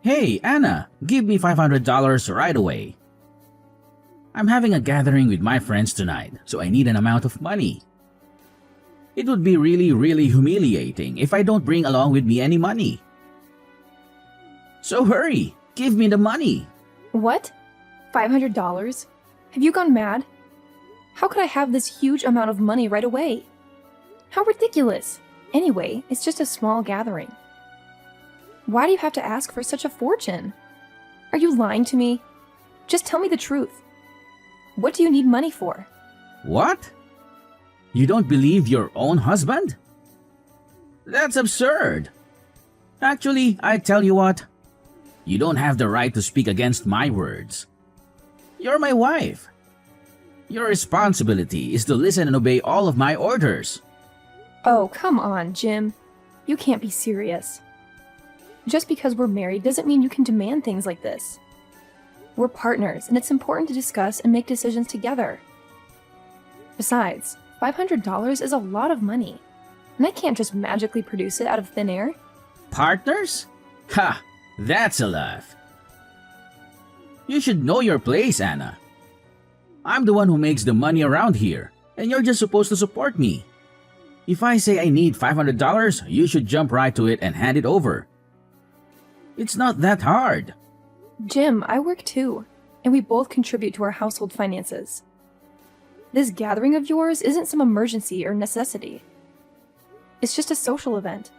Hey, Anna, give me $500 right away. I'm having a gathering with my friends tonight, so I need an amount of money. It would be really humiliating if I don't bring along with me any money. So hurry, give me the money. What? $500? Have you gone mad? How could I have this huge amount of money right away? How ridiculous! Anyway, it's just a small gathering. Why do you have to ask for such a fortune? Are you lying to me? Just tell me the truth. What do you need money for? What? You don't believe your own husband? That's absurd. Actually, I tell you what. You don't have the right to speak against my words. You're my wife. Your responsibility is to listen and obey all of my orders. Oh, come on, Jim. You can't be serious. Just because we're married doesn't mean you can demand things like this. We're partners, and it's important to discuss and make decisions together. Besides, $500 is a lot of money, and I can't just magically produce it out of thin air. Partners? Ha! That's a laugh. You should know your place, Anna. I'm the one who makes the money around here, and you're just supposed to support me. If I say I need $500, you should jump right to it and hand it over. It's not that hard. Jim, I work too, and we both contribute to our household finances. This gathering of yours isn't some emergency or necessity. It's just a social event.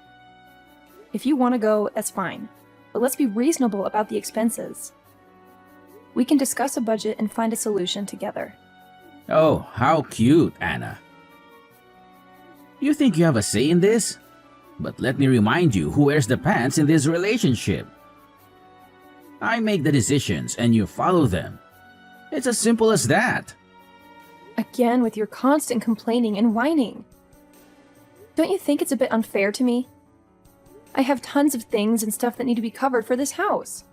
If you want to go, that's fine, but let's be reasonable about the expenses. We can discuss a budget and find a solution together. Oh, how cute, Anna. You think you have a say in this? But let me remind you who wears the pants in this relationship. I make the decisions and you follow them. It's as simple as that. Again with your constant complaining and whining. Don't you think it's a bit unfair to me? I have tons of things and stuff that need to be covered for this house.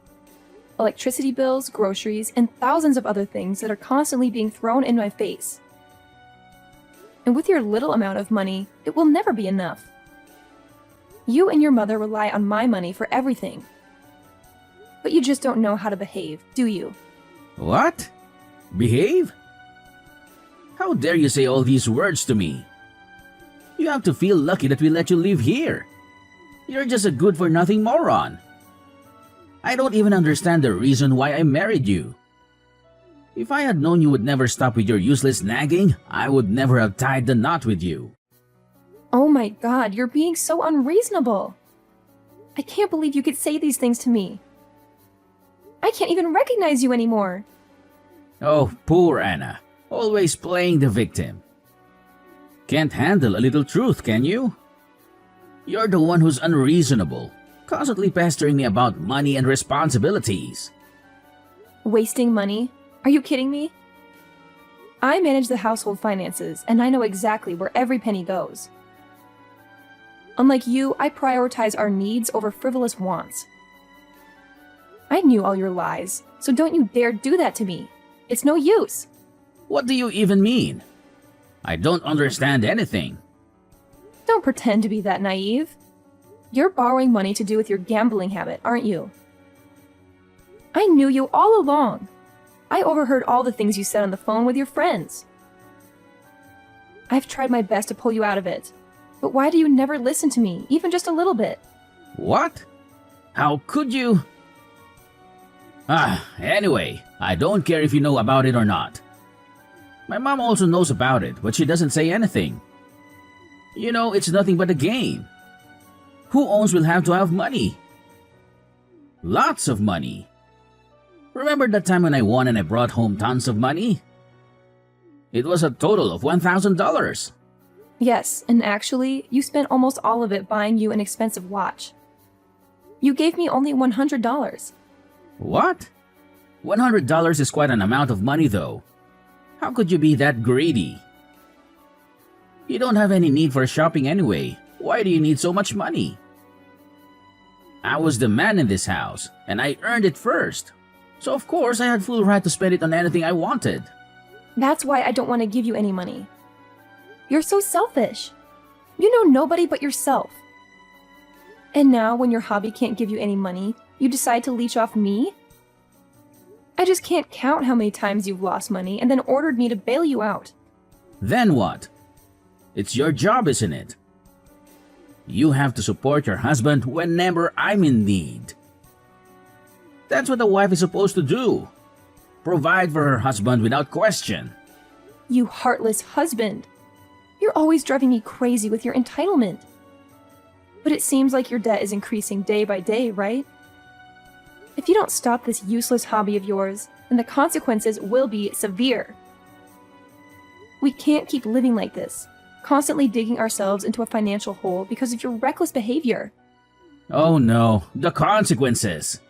Electricity bills, groceries, and thousands of other things that are constantly being thrown in my face. And with your little amount of money, it will never be enough. You and your mother rely on my money for everything. But you just don't know how to behave, do you? What? Behave? How dare you say all these words to me? You have to feel lucky that we let you live here. You're just a good-for-nothing moron. I don't even understand the reason why I married you. If I had known you would never stop with your useless nagging, I would never have tied the knot with you. Oh my God, you're being so unreasonable. I can't believe you could say these things to me. I can't even recognize you anymore. Oh, poor Anna. Always playing the victim. Can't handle a little truth, can you? You're the one who's unreasonable, constantly pestering me about money and responsibilities. Wasting money? Are you kidding me? I manage the household finances, and I know exactly where every penny goes. Unlike you, I prioritize our needs over frivolous wants. I knew all your lies, so don't you dare do that to me. It's no use. What do you even mean? I don't understand anything. Don't pretend to be that naive. You're borrowing money to do with your gambling habit, aren't you? I knew you all along. I overheard all the things you said on the phone with your friends. I've tried my best to pull you out of it. But why do you never listen to me, even just a little bit? What? How could you? Anyway, I don't care if you know about it or not. My mom also knows about it, but she doesn't say anything. You know, it's nothing but a game. Who owns will have to have money. Lots of money. Remember that time when I won and I brought home tons of money? It was a total of $1,000. Yes, and actually, you spent almost all of it buying you an expensive watch. You gave me only $100. What? $100 is quite an amount of money though. How could you be that greedy? You don't have any need for shopping anyway. Why do you need so much money? I was the man in this house, and I earned it first. So of course I had full right to spend it on anything I wanted. That's why I don't want to give you any money. You're so selfish. You know nobody but yourself. And now, when your hobby can't give you any money, you decide to leech off me? I just can't count how many times you've lost money and then ordered me to bail you out. Then what? It's your job, isn't it? You have to support your husband whenever I'm in need. That's what a wife is supposed to do. Provide for her husband without question. You heartless husband. You're always driving me crazy with your entitlement. But it seems like your debt is increasing day by day, right? If you don't stop this useless hobby of yours, then the consequences will be severe. We can't keep living like this, constantly digging ourselves into a financial hole because of your reckless behavior. Oh no, the consequences.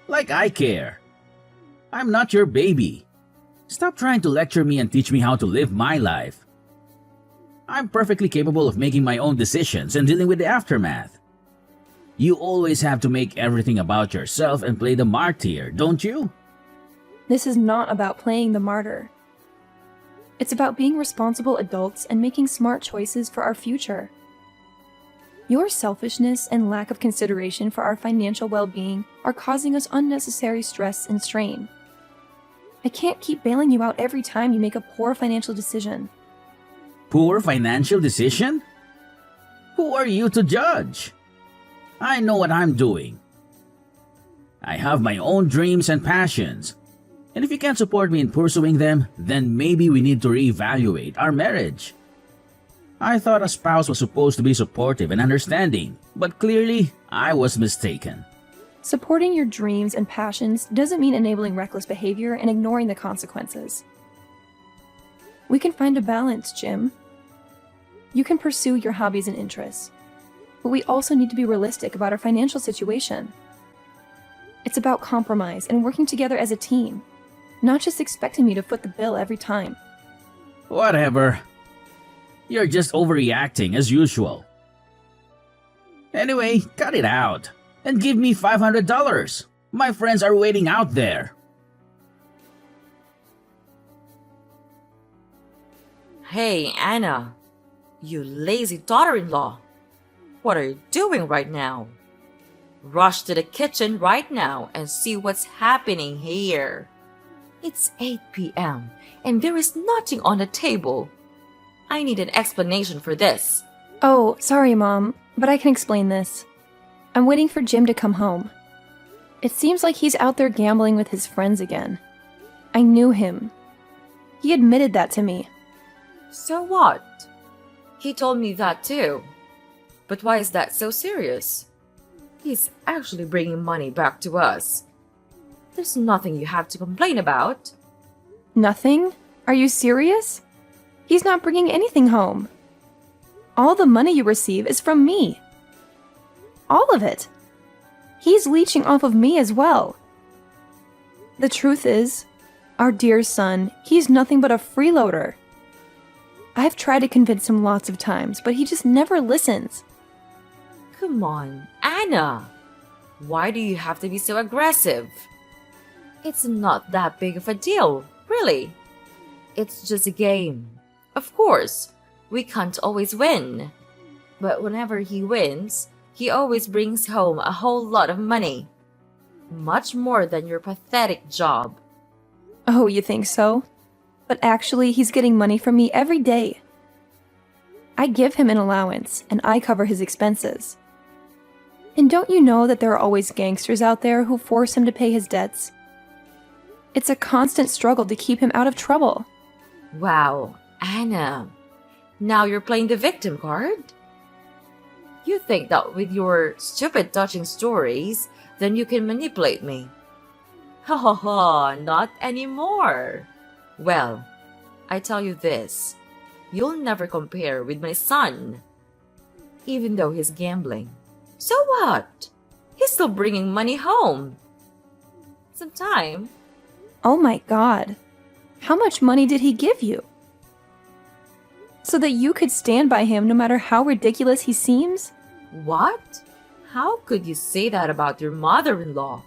Like I care. I'm not your baby. Stop trying to lecture me and teach me how to live my life. I'm perfectly capable of making my own decisions and dealing with the aftermath. You always have to make everything about yourself and play the martyr, don't you? This is not about playing the martyr. It's about being responsible adults and making smart choices for our future. Your selfishness and lack of consideration for our financial well-being are causing us unnecessary stress and strain. I can't keep bailing you out every time you make a poor financial decision. Poor financial decision? Who are you to judge? I know what I'm doing. I have my own dreams and passions. And if you can't support me in pursuing them, then maybe we need to reevaluate our marriage. I thought a spouse was supposed to be supportive and understanding, but clearly I was mistaken. Supporting your dreams and passions doesn't mean enabling reckless behavior and ignoring the consequences. We can find a balance, Jim. You can pursue your hobbies and interests, but we also need to be realistic about our financial situation. It's about compromise and working together as a team, not just expecting me to foot the bill every time. Whatever. You're just overreacting as usual. Anyway, cut it out and give me $500. My friends are waiting out there. Hey, Anna, you lazy daughter-in-law. What are you doing right now? Rush to the kitchen right now and see what's happening here. It's 8 p.m. and there is nothing on the table. I need an explanation for this. Oh, sorry, Mom, but I can explain this. I'm waiting for Jim to come home. It seems like he's out there gambling with his friends again. I knew him. He admitted that to me. So what? He told me that too. But why is that so serious? He's actually bringing money back to us. There's nothing you have to complain about. Nothing? Are you serious? He's not bringing anything home. All the money you receive is from me. All of it. He's leeching off of me as well. The truth is, our dear son, he's nothing but a freeloader. I've tried to convince him lots of times, but he just never listens. Come on, Anna. Why do you have to be so aggressive? It's not that big of a deal, really. It's just a game. Of course, we can't always win. But whenever he wins, he always brings home a whole lot of money. Much more than your pathetic job. Oh, you think so? But actually, he's getting money from me every day. I give him an allowance, and I cover his expenses. And don't you know that there are always gangsters out there who force him to pay his debts? It's a constant struggle to keep him out of trouble. Wow, Anna. Now you're playing the victim card? You think that with your stupid touching stories, then you can manipulate me. Ha ha ha, not anymore. Well, I tell you this, you'll never compare with my son. Even though he's gambling. So what? He's still bringing money home. Sometime. Oh my God. How much money did he give you? So that you could stand by him no matter how ridiculous he seems? What? How could you say that about your mother-in-law?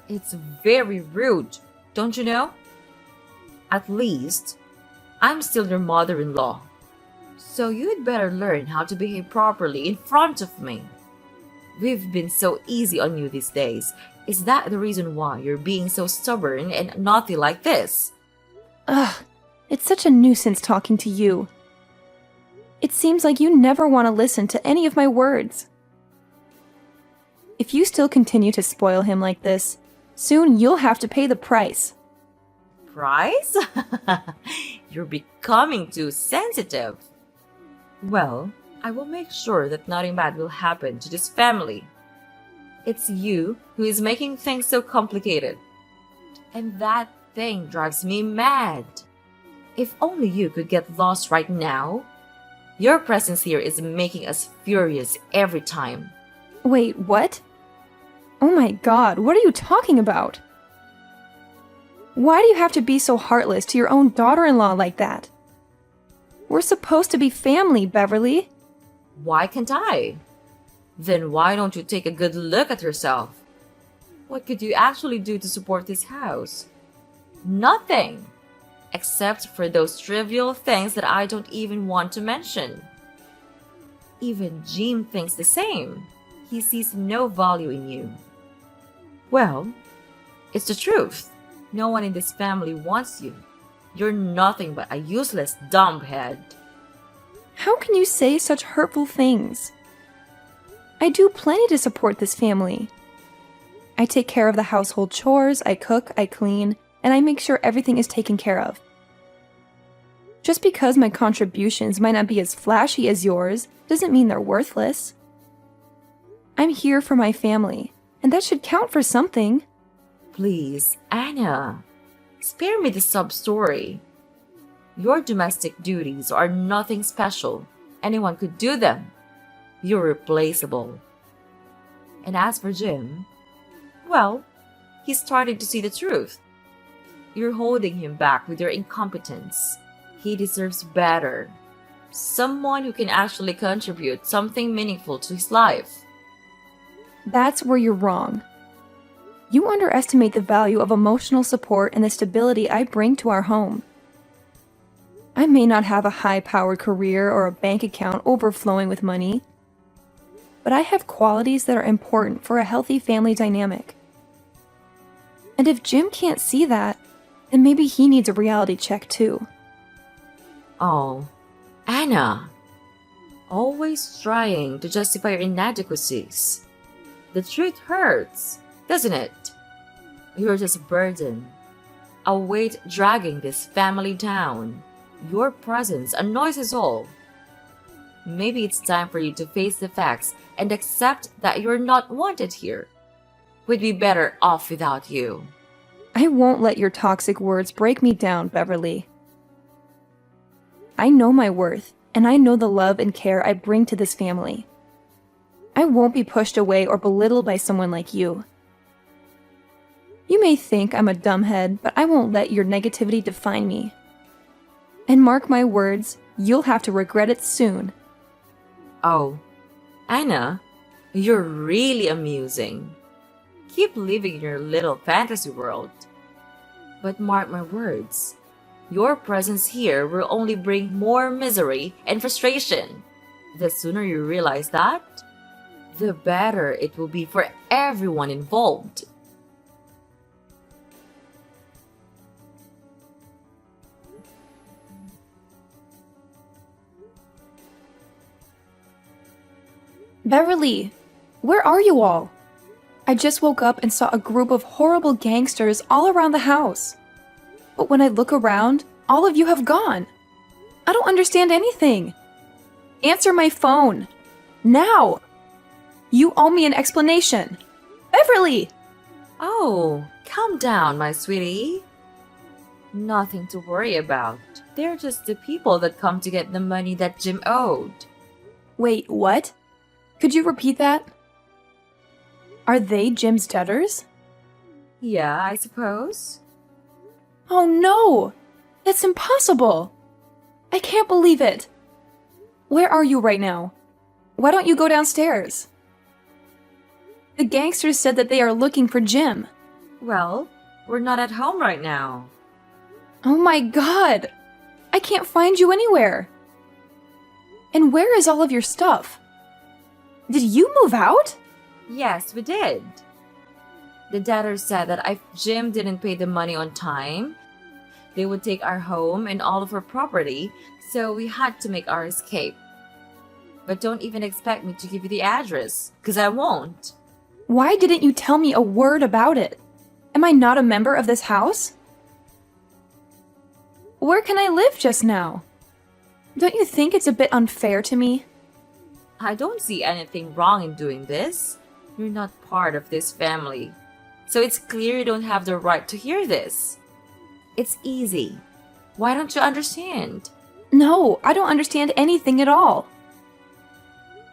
It's very rude, don't you know? At least, I'm still your mother-in-law. So you'd better learn how to behave properly in front of me. We've been so easy on you these days. Is that the reason why you're being so stubborn and naughty like this? Ugh, it's such a nuisance talking to you. It seems like you never want to listen to any of my words. If you still continue to spoil him like this, soon you'll have to pay the price. Price? You're becoming too sensitive. Well, I will make sure that nothing bad will happen to this family. It's you who is making things so complicated. And that thing drives me mad. If only you could get lost right now. Your presence here is making us furious every time. Wait, what? Oh my god, what are you talking about? Why do you have to be so heartless to your own daughter-in-law like that? We're supposed to be family, Beverly. Why can't I? Then why don't you take a good look at yourself? What could you actually do to support this house? Nothing! Except for those trivial things that I don't even want to mention. Even Jim thinks the same. He sees no value in you. Well, it's the truth. No one in this family wants you. You're nothing but a useless dumbhead. How can you say such hurtful things? I do plenty to support this family. I take care of the household chores, I cook, I clean, and I make sure everything is taken care of. Just because my contributions might not be as flashy as yours doesn't mean they're worthless. I'm here for my family, and that should count for something. Please, Anna, spare me the sub-story. Your domestic duties are nothing special. Anyone could do them. You're replaceable. And as for Jim, well, he's starting to see the truth. You're holding him back with your incompetence. He deserves better. Someone who can actually contribute something meaningful to his life. That's where you're wrong. You underestimate the value of emotional support and the stability I bring to our home. I may not have a high-powered career or a bank account overflowing with money, but I have qualities that are important for a healthy family dynamic. And if Jim can't see that, then maybe he needs a reality check too. Oh, Anna. Always trying to justify your inadequacies. The truth hurts, doesn't it? You're just a burden. A weight dragging this family down. Your presence annoys us all. Maybe it's time for you to face the facts and accept that you're not wanted here. We'd be better off without you. I won't let your toxic words break me down, Beverly. I know my worth, and I know the love and care I bring to this family. I won't be pushed away or belittled by someone like you. You may think I'm a dumbhead, but I won't let your negativity define me. And mark my words, you'll have to regret it soon. Oh, Anna, you're really amusing. Keep living in your little fantasy world. But mark my words, your presence here will only bring more misery and frustration. The sooner you realize that, the better it will be for everyone involved. Beverly, where are you all? I just woke up and saw a group of horrible gangsters all around the house. But when I look around, all of you have gone. I don't understand anything. Answer my phone. Now! You owe me an explanation. Beverly! Oh, calm down, my sweetie. Nothing to worry about. They're just the people that come to get the money that Jim owed. Wait, what? Could you repeat that? Are they Jim's debtors? Yeah, I suppose. Oh no! That's impossible! I can't believe it! Where are you right now? Why don't you go downstairs? The gangsters said that they are looking for Jim. Well, we're not at home right now. Oh my god! I can't find you anywhere! And where is all of your stuff? Did you move out? Yes, we did. The debtor said that if Jim didn't pay the money on time, they would take our home and all of our property, so we had to make our escape. But don't even expect me to give you the address, because I won't. Why didn't you tell me a word about it? Am I not a member of this house? Where can I live just now? Don't you think it's a bit unfair to me? I don't see anything wrong in doing this. You're not part of this family. So it's clear you don't have the right to hear this. It's easy. Why don't you understand? No, I don't understand anything at all.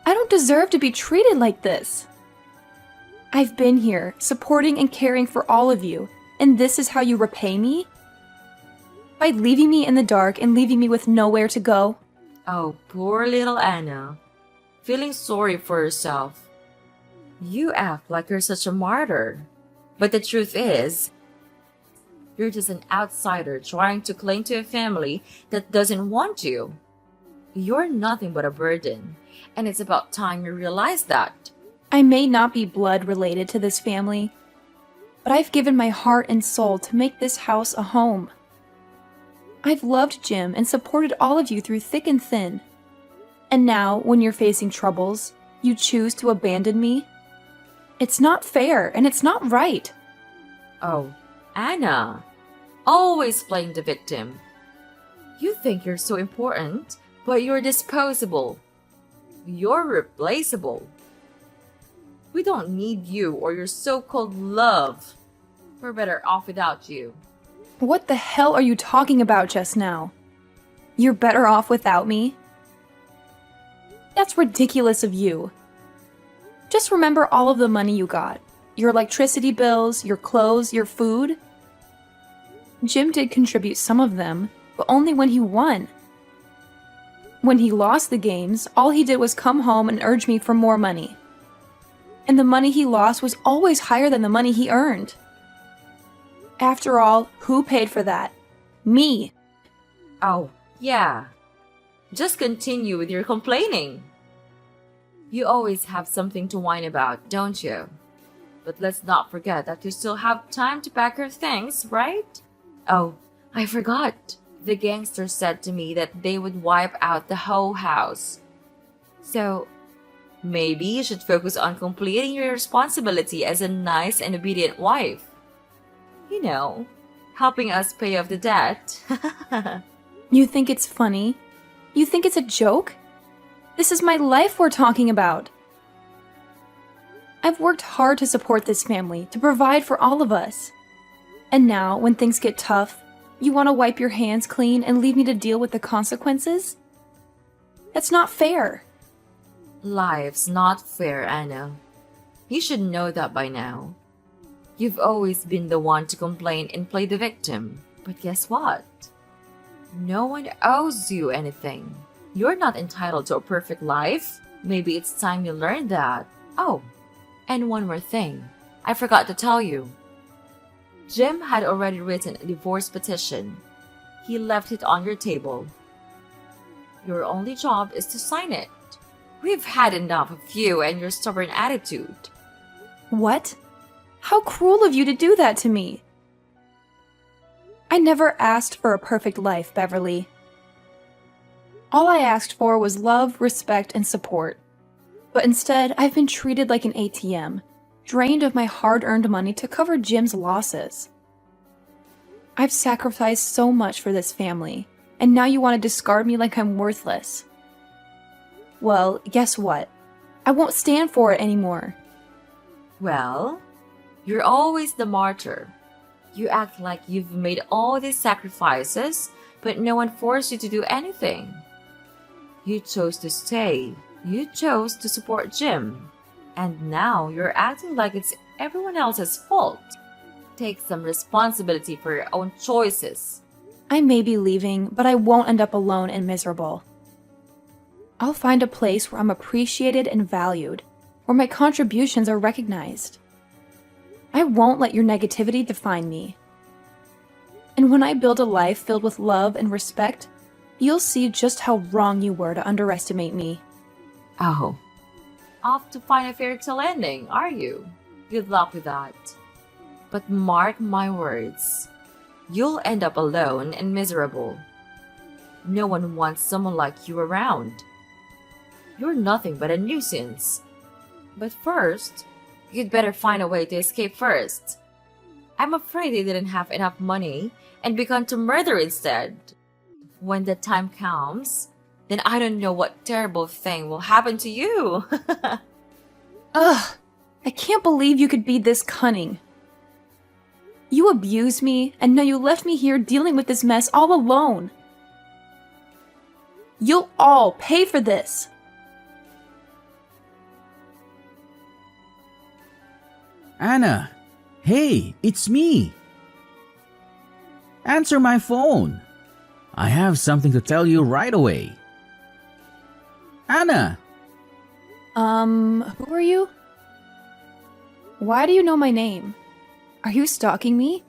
I don't deserve to be treated like this. I've been here, supporting and caring for all of you, and this is how you repay me? By leaving me in the dark and leaving me with nowhere to go? Oh, poor little Anna. Feeling sorry for yourself. You act like you're such a martyr. But the truth is, you're just an outsider trying to cling to a family that doesn't want you. You're nothing but a burden, and it's about time you realize that. I may not be blood related to this family, but I've given my heart and soul to make this house a home. I've loved Jim and supported all of you through thick and thin. And now, when you're facing troubles, you choose to abandon me? It's not fair, and it's not right. Oh, Anna. Always playing the victim. You think you're so important, but you're disposable. You're replaceable. We don't need you or your so-called love. We're better off without you. What the hell are you talking about just now? You're better off without me? That's ridiculous of you. Just remember all of the money you got. Your electricity bills, your clothes, your food. Jim did contribute some of them, but only when he won. When he lost the games, all he did was come home and urge me for more money. And the money he lost was always higher than the money he earned. After all, who paid for that? Me. Oh, yeah. Just continue with your complaining. You always have something to whine about, don't you? But let's not forget that you still have time to pack your things, right? Oh, I forgot. The gangsters said to me that they would wipe out the whole house. So, maybe you should focus on completing your responsibility as a nice and obedient wife. You know, helping us pay off the debt. You think it's funny? You think it's a joke? This is my life we're talking about. I've worked hard to support this family, to provide for all of us. And now, when things get tough, you want to wipe your hands clean and leave me to deal with the consequences? That's not fair. Life's not fair, Anna. You should know that by now. You've always been the one to complain and play the victim. But guess what? No one owes you anything. You're not entitled to a perfect life. Maybe it's time you learned that. Oh, and one more thing. I forgot to tell you. Jim had already written a divorce petition. He left it on your table. Your only job is to sign it. We've had enough of you and your stubborn attitude. What? How cruel of you to do that to me. I never asked for a perfect life, Beverly. All I asked for was love, respect, and support. But instead, I've been treated like an ATM, drained of my hard-earned money to cover Jim's losses. I've sacrificed so much for this family, and now you want to discard me like I'm worthless. Well, guess what? I won't stand for it anymore. Well, you're always the martyr. You act like you've made all these sacrifices, but no one forced you to do anything. You chose to stay. You chose to support Jim. And now you're acting like it's everyone else's fault. Take some responsibility for your own choices. I may be leaving, but I won't end up alone and miserable. I'll find a place where I'm appreciated and valued, where my contributions are recognized. I won't let your negativity define me. And when I build a life filled with love and respect, you'll see just how wrong you were to underestimate me. Oh, off to find a fairy tale ending, are you? Good luck with that. But mark my words, you'll end up alone and miserable. No one wants someone like you around. You're nothing but a nuisance. But first, you'd better find a way to escape first. I'm afraid they didn't have enough money and began to murder instead. When the time comes, then I don't know what terrible thing will happen to you. Ugh, I can't believe you could be this cunning. You abused me, and now you left me here dealing with this mess all alone. You'll all pay for this. Anna, hey, it's me. Answer my phone. I have something to tell you right away. Anna, Who are you? Why do you know my name? Are you stalking me?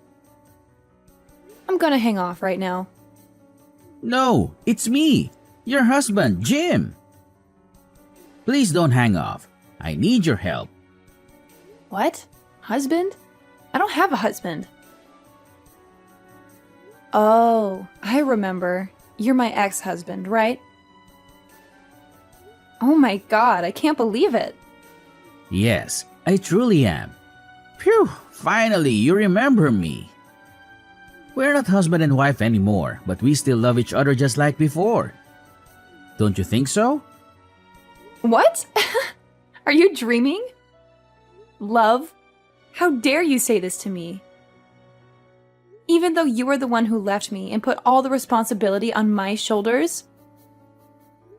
I'm gonna hang off right now. no, it's me, your husband, Jim. Please don't hang off. I need your help. What? Husband? I don't have a husband. Oh, I remember. You're my ex-husband, right? Oh my god, I can't believe it. Yes, I truly am. Phew, finally, you remember me. We're not husband and wife anymore, but we still love each other just like before. Don't you think so? What? Are you dreaming? Love? How dare you say this to me? Even though you were the one who left me and put all the responsibility on my shoulders?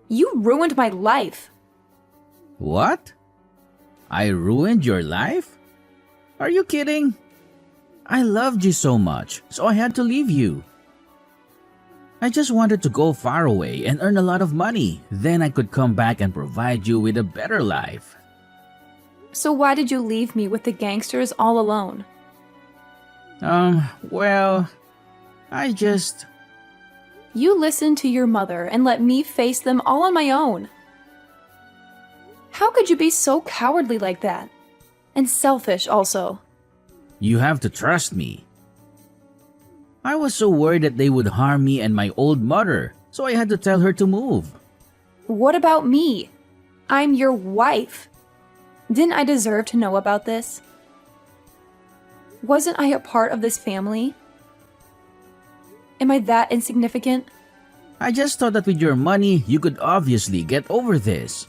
You ruined my life. What? I ruined your life? Are you kidding? I loved you so much, so I had to leave you. I just wanted to go far away and earn a lot of money. Then I could come back and provide you with a better life. So why did you leave me with the gangsters all alone? Well, I just... You listened to your mother and let me face them all on my own. How could you be so cowardly like that? And selfish also. You have to trust me. I was so worried that they would harm me and my old mother, so I had to tell her to move. What about me? I'm your wife. Didn't I deserve to know about this? Wasn't I a part of this family? Am I that insignificant? I just thought that with your money, you could obviously get over this.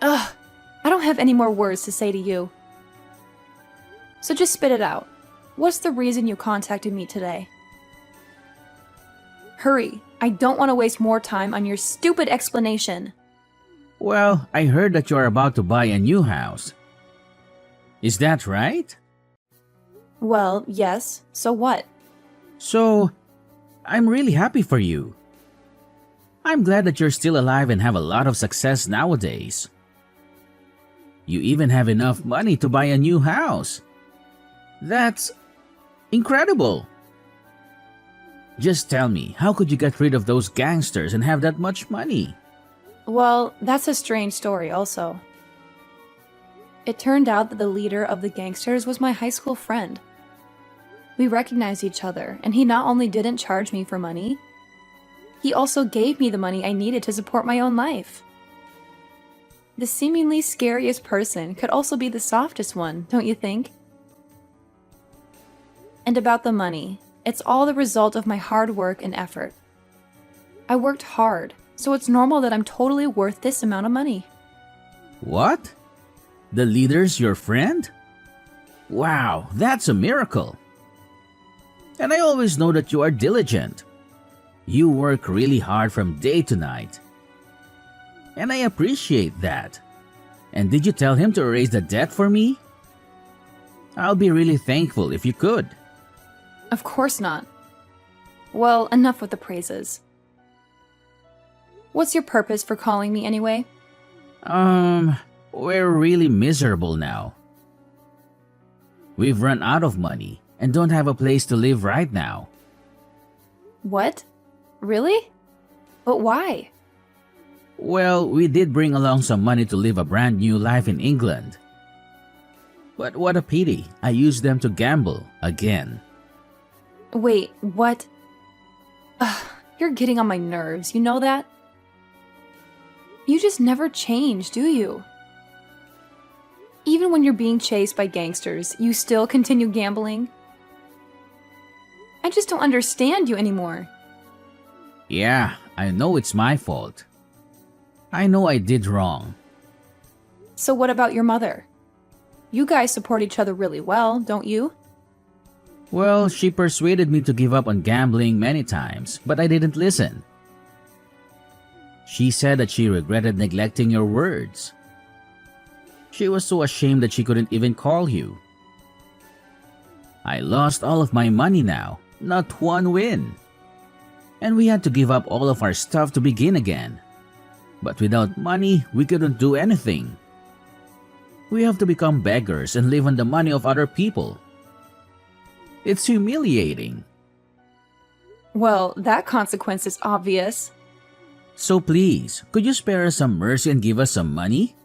Ugh, I don't have any more words to say to you. So just spit it out. What's the reason you contacted me today? Hurry, I don't want to waste more time on your stupid explanation. Well, I heard that you are about to buy a new house. Is that right? Well, yes, so what? So, I'm really happy for you. I'm glad that you're still alive and have a lot of success nowadays. You even have enough money to buy a new house. That's incredible. Just tell me, how could you get rid of those gangsters and have that much money? Well, that's a strange story also. It turned out that the leader of the gangsters was my high school friend. We recognized each other, and he not only didn't charge me for money, he also gave me the money I needed to support my own life. The seemingly scariest person could also be the softest one, don't you think? And about the money, it's all the result of my hard work and effort. I worked hard, so it's normal that I'm totally worth this amount of money. What? The leader's your friend? Wow, that's a miracle. And I always know that you are diligent. You work really hard from day to night. And I appreciate that. And did you tell him to erase the debt for me? I'll be really thankful if you could. Of course not. Well, enough with the praises. What's your purpose for calling me anyway? We're really miserable now. We've run out of money and don't have a place to live right now. What? Really? But why? Well, we did bring along some money to live a brand new life in England. But what a pity, I used them to gamble again. Wait, what? Ugh, you're getting on my nerves, you know that? You just never change, do you? Even when you're being chased by gangsters, you still continue gambling? I just don't understand you anymore. Yeah, I know it's my fault. I know I did wrong. So what about your mother? You guys support each other really well, don't you? Well, she persuaded me to give up on gambling many times, but I didn't listen. She said that she regretted neglecting your words. She was so ashamed that she couldn't even call you. I lost all of my money now, not one win. And we had to give up all of our stuff to begin again. But without money, we couldn't do anything. We have to become beggars and live on the money of other people. It's humiliating. Well, that consequence is obvious. So please, could you spare us some mercy and give us some money?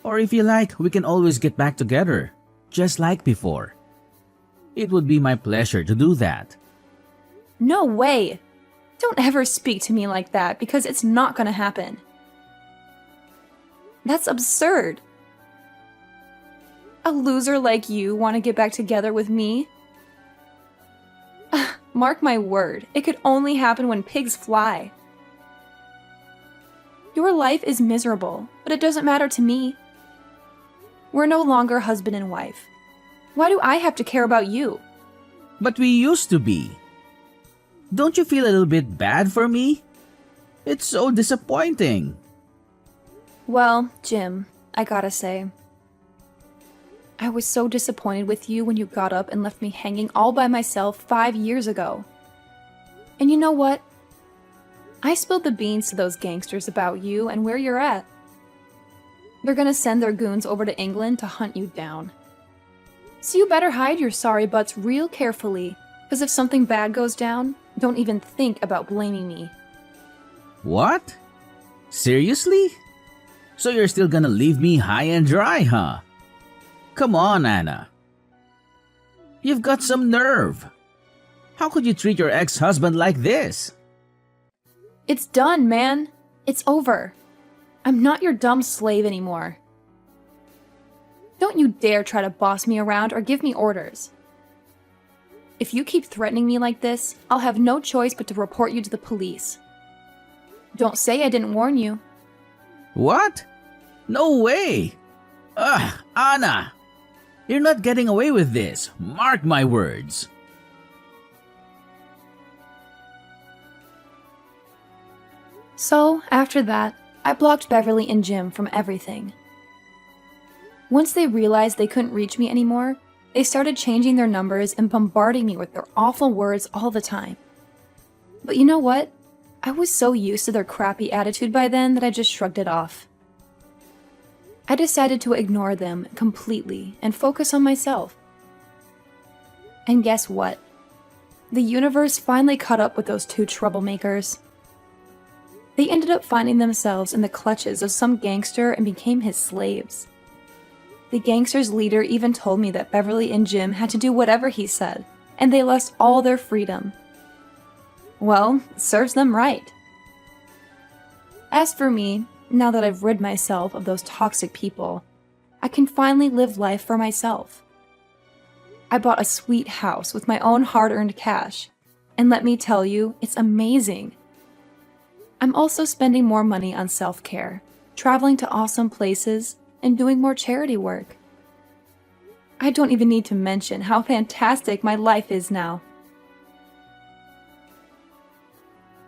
Or if you like, we can always get back together, just like before. It would be my pleasure to do that. No way! Don't ever speak to me like that because it's not gonna happen. That's absurd. A loser like you want to get back together with me? Mark my word, it could only happen when pigs fly. Your life is miserable, but it doesn't matter to me. We're no longer husband and wife. Why do I have to care about you? But we used to be. Don't you feel a little bit bad for me? It's so disappointing. Well, Jim, I gotta say, I was so disappointed with you when you got up and left me hanging all by myself 5 years ago. And you know what? I spilled the beans to those gangsters about you and where you're at. They're gonna send their goons over to England to hunt you down. So you better hide your sorry butts real carefully, because if something bad goes down, don't even think about blaming me. What? Seriously? So you're still gonna leave me high and dry, huh? Come on, Anna. You've got some nerve. How could you treat your ex-husband like this? It's done, man. It's over. I'm not your dumb slave anymore. Don't you dare try to boss me around or give me orders. If you keep threatening me like this, I'll have no choice but to report you to the police. Don't say I didn't warn you. What? No way! Ugh, Anna! You're not getting away with this. Mark my words. So, after that, I blocked Beverly and Jim from everything. Once they realized they couldn't reach me anymore, they started changing their numbers and bombarding me with their awful words all the time. But you know what? I was so used to their crappy attitude by then that I just shrugged it off. I decided to ignore them completely and focus on myself. And guess what? The universe finally caught up with those two troublemakers. They ended up finding themselves in the clutches of some gangster and became his slaves. The gangster's leader even told me that Beverly and Jim had to do whatever he said, and they lost all their freedom. Well, serves them right. As for me, now that I've rid myself of those toxic people, I can finally live life for myself. I bought a sweet house with my own hard-earned cash, and let me tell you, it's amazing. I'm also spending more money on self-care, traveling to awesome places, and doing more charity work. I don't even need to mention how fantastic my life is now.